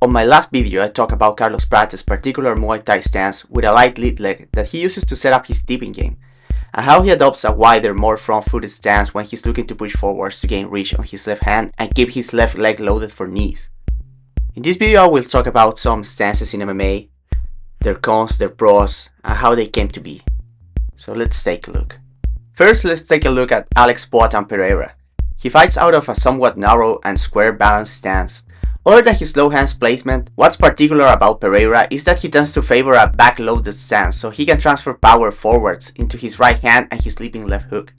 On my last video I talked about Carlos Prates' particular Muay Thai stance with a light lead leg that he uses to set up his tipping game, and how he adopts a wider, more front-footed stance when he's looking to push forwards to gain reach on his left hand and keep his left leg loaded for knees. In this video I will talk about some stances in MMA, their cons, their pros, and how they came to be. So let's take a look. First, let's take a look at Alex Pereira. He fights out of a somewhat narrow and square balanced stance. Other than his low hands placement, what's particular about Pereira is that he tends to favor a back-loaded stance so he can transfer power forwards into his right hand and his leaping left hook.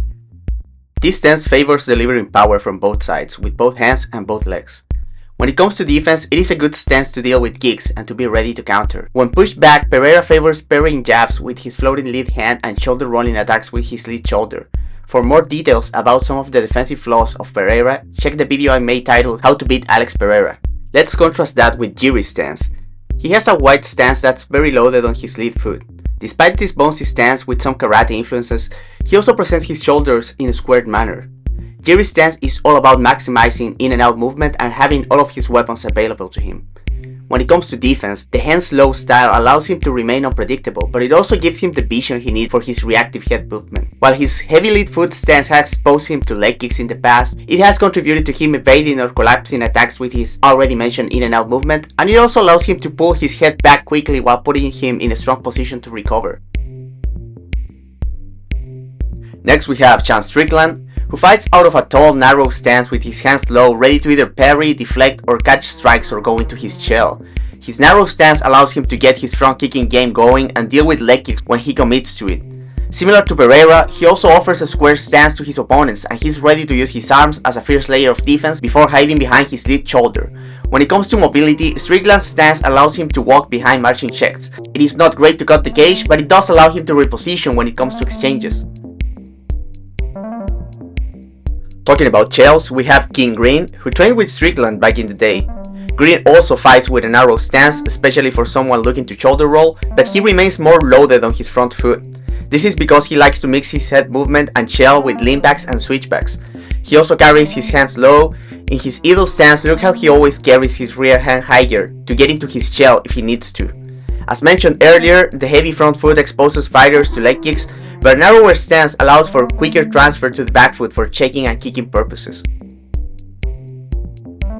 This stance favors delivering power from both sides with both hands and both legs. When it comes to defense, it is a good stance to deal with kicks and to be ready to counter. When pushed back, Pereira favors parrying jabs with his floating lead hand and shoulder rolling attacks with his lead shoulder. For more details about some of the defensive flaws of Pereira, check the video I made titled How to Beat Alex Pereira. Let's contrast that with Jiri's stance. He has a wide stance that's very loaded on his lead foot. Despite this bouncy stance with some karate influences, he also presents his shoulders in a squared manner. Jiri's stance is all about maximizing in and out movement and having all of his weapons available to him. When it comes to defense, the hands-low style allows him to remain unpredictable, but it also gives him the vision he needs for his reactive head movement. While his heavy lead foot stance has exposed him to leg kicks in the past, it has contributed to him evading or collapsing attacks with his already mentioned in and out movement, and it also allows him to pull his head back quickly while putting him in a strong position to recover. Next we have Strickland, who fights out of a tall, narrow stance with his hands low, ready to either parry, deflect, or catch strikes or go into his shell. His narrow stance allows him to get his front kicking game going and deal with leg kicks when he commits to it. Similar to Pereira, he also offers a square stance to his opponents and he's ready to use his arms as a fierce layer of defense before hiding behind his lead shoulder. When it comes to mobility, Strickland's stance allows him to walk behind marching checks. It is not great to cut the cage, but it does allow him to reposition when it comes to exchanges. Talking about shells, we have King Green, who trained with Strickland back in the day. Green also fights with a narrow stance, especially for someone looking to shoulder roll, but he remains more loaded on his front foot. This is because he likes to mix his head movement and shell with leanbacks and switchbacks. He also carries his hands low. In his idle stance, look how he always carries his rear hand higher to get into his shell if he needs to. As mentioned earlier, the heavy front foot exposes fighters to leg kicks, but a narrower stance allows for quicker transfer to the back foot for checking and kicking purposes.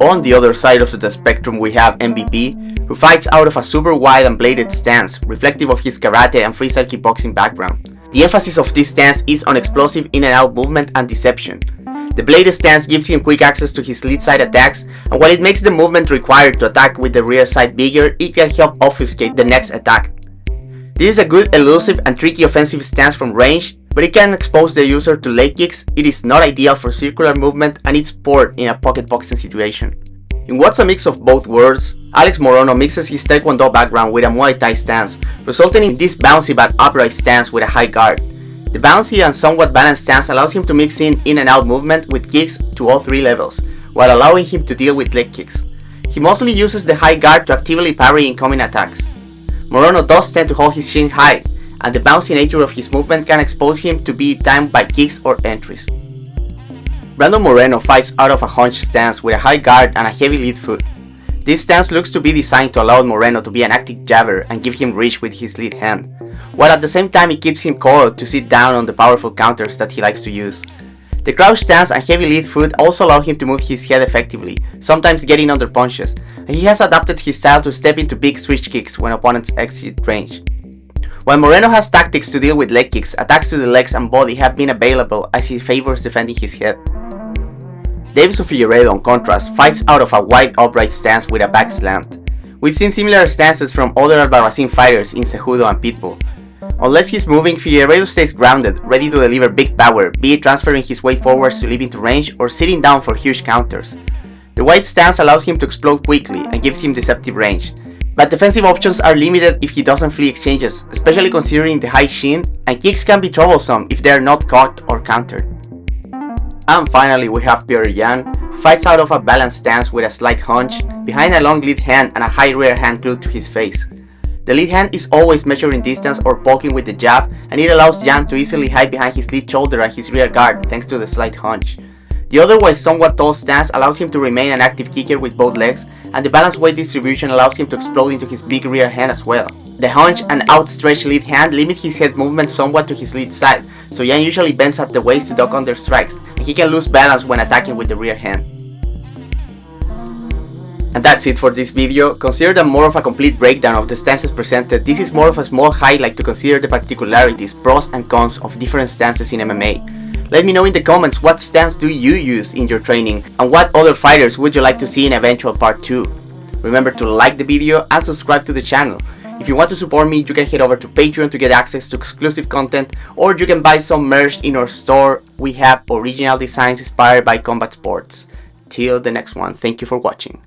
On the other side of the spectrum we have MVP, who fights out of a super wide and bladed stance, reflective of his karate and freestyle kickboxing background. The emphasis of this stance is on explosive in and out movement and deception. The bladed stance gives him quick access to his lead side attacks, and while it makes the movement required to attack with the rear side bigger, it can help obfuscate the next attack. This is a good elusive and tricky offensive stance from range, but it can expose the user to leg kicks. It is not ideal for circular movement and it's poor in a pocket boxing situation. In what's a mix of both worlds, Alex Morono mixes his Taekwondo background with a Muay Thai stance, resulting in this bouncy but upright stance with a high guard. The bouncy and somewhat balanced stance allows him to mix in and out movement with kicks to all three levels, while allowing him to deal with leg kicks. He mostly uses the high guard to actively parry incoming attacks. Morono does tend to hold his shin high, and the bouncy nature of his movement can expose him to be timed by kicks or entries. Moreno fights out of a hunch stance with a high guard and a heavy lead foot. This stance looks to be designed to allow Moreno to be an active jabber and give him reach with his lead hand, while at the same time it keeps him coiled to sit down on the powerful counters that he likes to use. The crouch stance and heavy lead foot also allow him to move his head effectively, sometimes getting under punches, and he has adapted his style to step into big switch kicks when opponents exit range. While Moreno has tactics to deal with leg kicks, attacks to the legs and body have been available as he favors defending his head. Davidson Figueiredo, on contrast, fights out of a wide upright stance with a back slant. We've seen similar stances from other Albarracin fighters in Cejudo and Pitbull. Unless he's moving, Figueiredo stays grounded, ready to deliver big power, be it transferring his way forwards to leap into range or sitting down for huge counters. The wide stance allows him to explode quickly and gives him deceptive range, but defensive options are limited if he doesn't flee exchanges, especially considering the high shin, and kicks can be troublesome if they are not caught or countered. And finally we have Pereira, who fights out of a balanced stance with a slight hunch, behind a long lead hand and a high rear hand glued to his face. The lead hand is always measuring distance or poking with the jab, and it allows Jan to easily hide behind his lead shoulder and his rear guard thanks to the slight hunch. The otherwise somewhat tall stance allows him to remain an active kicker with both legs, and the balanced weight distribution allows him to explode into his big rear hand as well. The hunch and outstretched lead hand limit his head movement somewhat to his lead side, so Yan usually bends at the waist to duck under strikes, and he can lose balance when attacking with the rear hand. And that's it for this video. Consider that more of a complete breakdown of the stances presented. This is more of a small highlight to consider the particularities, pros and cons of different stances in MMA. Let me know in the comments what stance do you use in your training, and what other fighters would you like to see in eventual part 2. Remember to like the video and subscribe to the channel. If you want to support me, you can head over to Patreon to get access to exclusive content, or you can buy some merch in our store. We have original designs inspired by combat sports. Till the next one, thank you for watching.